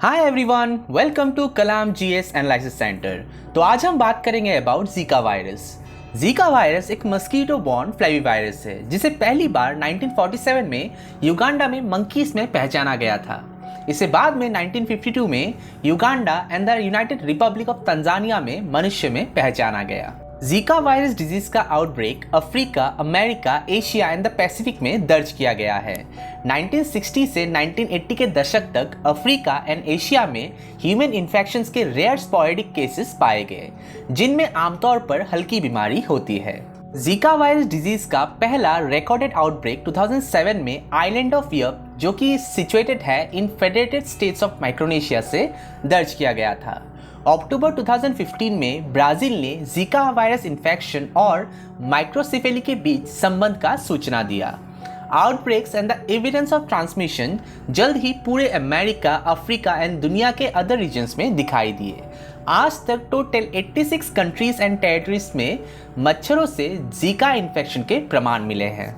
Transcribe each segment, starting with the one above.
Hi everyone, welcome to Kalam GS analysis centre. तो आज हम बात करेंगे about Zika virus. Zika virus एक मस्कीटो बॉर्न फ्लैवी वायरस है जिसे पहली बार 1947 में युगांडा में मंकीज में पहचाना गया था। इसे बाद में 1952 में Uganda and the United Republic of Tanzania में मनुष्य में पहचाना गया। जीका वायरस डिजीज का outbreak Africa, America, Asia and the Pacific में दर्ज किया गया है। 1960 से 1980 के दशक तक अफ्रीका एंड एशिया में ह्यूमन इन्फेक्शंस के रेयर स्पोरेडिक केसेस पाए गए, जिनमें आमतौर पर हल्की बीमारी होती है। जीका वायरस डिजीज का पहला रिकॉर्डेड आउटब्रेक 2007 में आइलैंड ऑफ यप, जो कि सिचुएटेड है इन फेडरेटेड स्टेट्स ऑफ माइक्रोनेशिया, से दर्ज किया गया था। अक्टूबर 2015 में ब्राजील ने जीका वायरस इन्फेक्शन और माइक्रोसेफेली के बीच संबंध का सूचना दिया। Outbreaks and the evidence of transmission जल्द ही पूरे अमेरिका, अफ्रीका एंड दुनिया के अदर रीजन्स में दिखाई दिए। आज तक टोटल 86 कंट्रीज एंड टेरिटरीज में मच्छरों से जीका इन्फेक्शन के प्रमाण मिले हैं।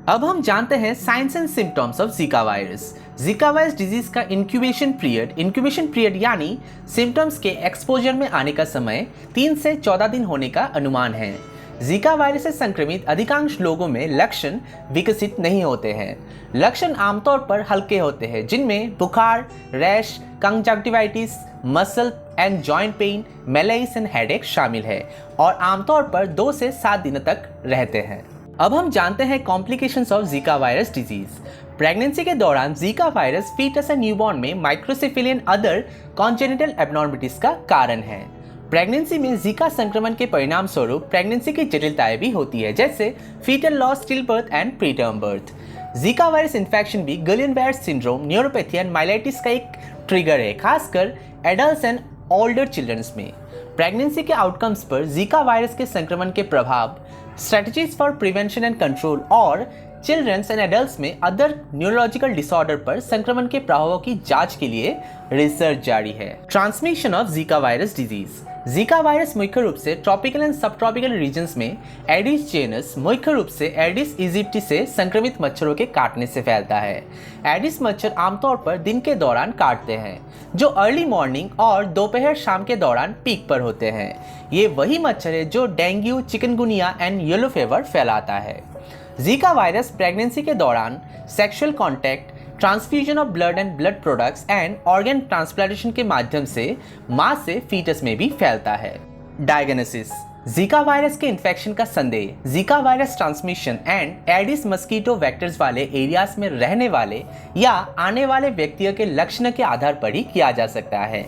अब हम जानते हैं science and symptoms of Zika virus. Zika virus disease का इंक्यूबेशन पीरियड यानी सिम्टम्स के एक्सपोजर में आने का समय 3 से 14 दिन होने का अनुमान है। जीका वायरस से संक्रमित अधिकांश लोगों में लक्षण विकसित नहीं होते हैं। लक्षण आमतौर पर हल्के होते हैं, जिनमें बुखार, rash, conjunctivitis, muscle and joint pain, malaise and headache शामिल है और आमतौर पर 2 से 7 दिन तक रहते हैं। अब हम जानते हैं complications of Zika virus disease. Pregnancy के दौरान Zika virus foetus and newborn में microcephaly and other congenital abnormalities का कारण है। प्रेगनेंसी में जीका संक्रमण के परिणाम स्वरूप प्रेगनेंसी की जटिलताएं भी होती है, जैसे foetal loss, still birth and preterm birth. Zika virus infection भी Guillain Barre syndrome, neuropathy and myelitis का एक ट्रिगर है, खासकर एडल्ट्स एंड ओल्डर चिल्ड्रंस में। प्रेगनेंसी के आउटकम्स पर जीका वायरस के संक्रमण के प्रभाव, strategies for prevention and control और चिल्ड्रंस एंड एडल्ट्स में अदर न्यूरोलॉजिकल डिसऑर्डर पर संक्रमण के प्रभावों की जांच के लिए रिसर्च जारी है। Transmission of Zika virus disease. Zika virus मुख्य रूप से ट्रॉपिकल एंड सब ट्रॉपिकल रीजन्स में एडिस जेनस, मुख्य रूप से एडिस इजिप्टी से संक्रमित मच्छरों के काटने से फैलता है। एडिस मच्छर आमतौर पर दिन के दौरान काटते हैं, जो अर्ली मॉर्निंग और दोपहर शाम के दौरान पीक पर होते हैं। ये वही मच्छर है जो dengue, chikungunya and yellow fever फैलाता है। जीका वायरस प्रेगनेंसी के दौरान sexual contact, transfusion of blood and blood products and organ transplantation के माध्यम से मां से फीटस में भी फैलता है। डायग्नोसिस। जीका वायरस के इन्फेक्शन का संदेह Zika virus transmission and Aedes mosquito vectors वाले एरियाज में रहने वाले या आने वाले व्यक्तियों के लक्षण के आधार पर ही किया जा सकता है।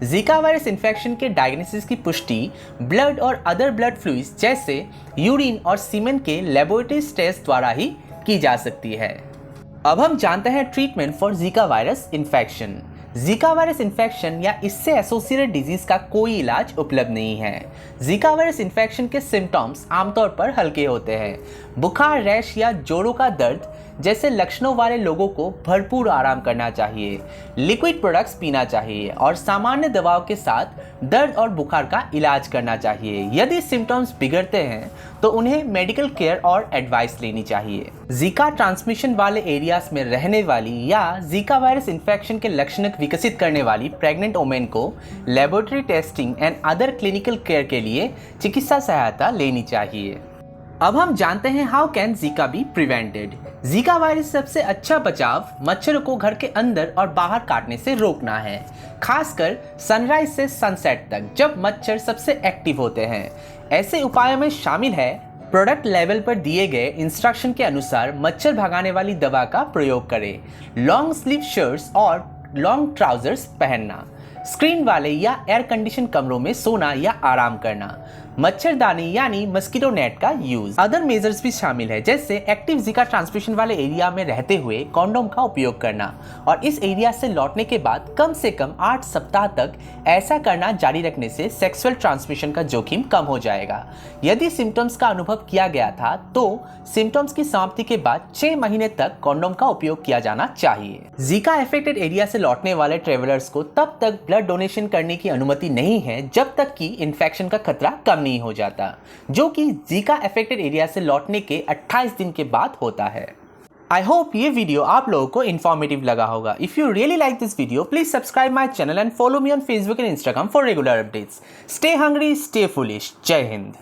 जीका वायरस इन्फेक्शन के डायग्नोसिस की पुष्टि ब्लड और अदर ब्लड फ्लूइड्स जैसे यूरिन और सीमेन के लेबोरेटरी टेस्ट द्वारा ही की जा सकती है। अब हम जानते हैं treatment for Zika virus infection. Zika virus infection या इससे एसोसिएटेड डिजीज का कोई इलाज उपलब्ध नहीं है। जीका वायरस इन्फेक्शन के सिम्टम्स आमतौर पर हल्के होते हैं। बुखार, रैश या जोड़ों का दर्द जैसे लक्षणों वाले लोगों को भरपूर आराम करना चाहिए, लिक्विड प्रोडक्ट्स पीना चाहिए और सामान्य दवाओं के साथ दर्द और बुखार का इलाज करना चाहिए। यदि सिम्टम्स बिगड़ते हैं तो उन्हें मेडिकल केयर और एडवाइस लेनी चाहिए। जीका ट्रांसमिशन वाले एरियाज में रहने वाली या जीका वायरस इन्फेक्शन के लक्षण विकसित करने वाली प्रेग्नेंट वुमेन को laboratory testing and other clinical care के लिए चिकित्सा सहायता लेनी चाहिए। अब हम जानते हैं how can Zika be prevented. Zika virus सबसे अच्छा बचाव मच्छरों को घर के अंदर और बाहर काटने से रोकना है, खासकर सनराइज से सनसेट तक, जब मच्छर सबसे एक्टिव होते हैं। ऐसे उपायों में शामिल है प्रोडक्ट लेवल पर दिए गए इंस्ट्रक्शन के अनुसार मच्छर भगाने वाली दवा का प्रयोग करें, लॉन्ग स्लीव शर्ट्स और लॉन्ग ट्राउजर्स पहनना, स्क्रीन वाले या एयर कंडीशन कमरों में सोना या आराम करना, मच्छरदानी यानी मस्कीटो नेट का यूज। अदर मेजर्स भी शामिल है, जैसे एक्टिव जीका ट्रांसमिशन वाले एरिया में रहते हुए कॉन्डोम का उपयोग करना और इस एरिया से लौटने के बाद कम से कम 8 सप्ताह तक ऐसा करना जारी रखने से सेक्सुअल ट्रांसमिशन का जोखिम कम हो जाएगा। यदि सिम्टम्स का अनुभव किया गया था तो सिम्टम्स की समाप्ति के बाद 6 महीने तक कॉन्डोम का उपयोग किया जाना चाहिए। जीका अफेक्टेड एरिया से लौटने वाले ट्रेवलर्स को तब तक ब्लड डोनेशन करने की अनुमति नहीं है जब तक कि इन्फेक्शन का खतरा कम नहीं हो जाता, जो कि जीका अफेक्टेड एरिया से लौटने के 28 दिन के बाद होता है। आई होप ये वीडियो आप लोगों को इन्फॉर्मेटिव लगा होगा। If you really like this video, please subscribe my channel and follow me on Facebook and Instagram for regular updates. Stay hungry, stay foolish. जय हिंद।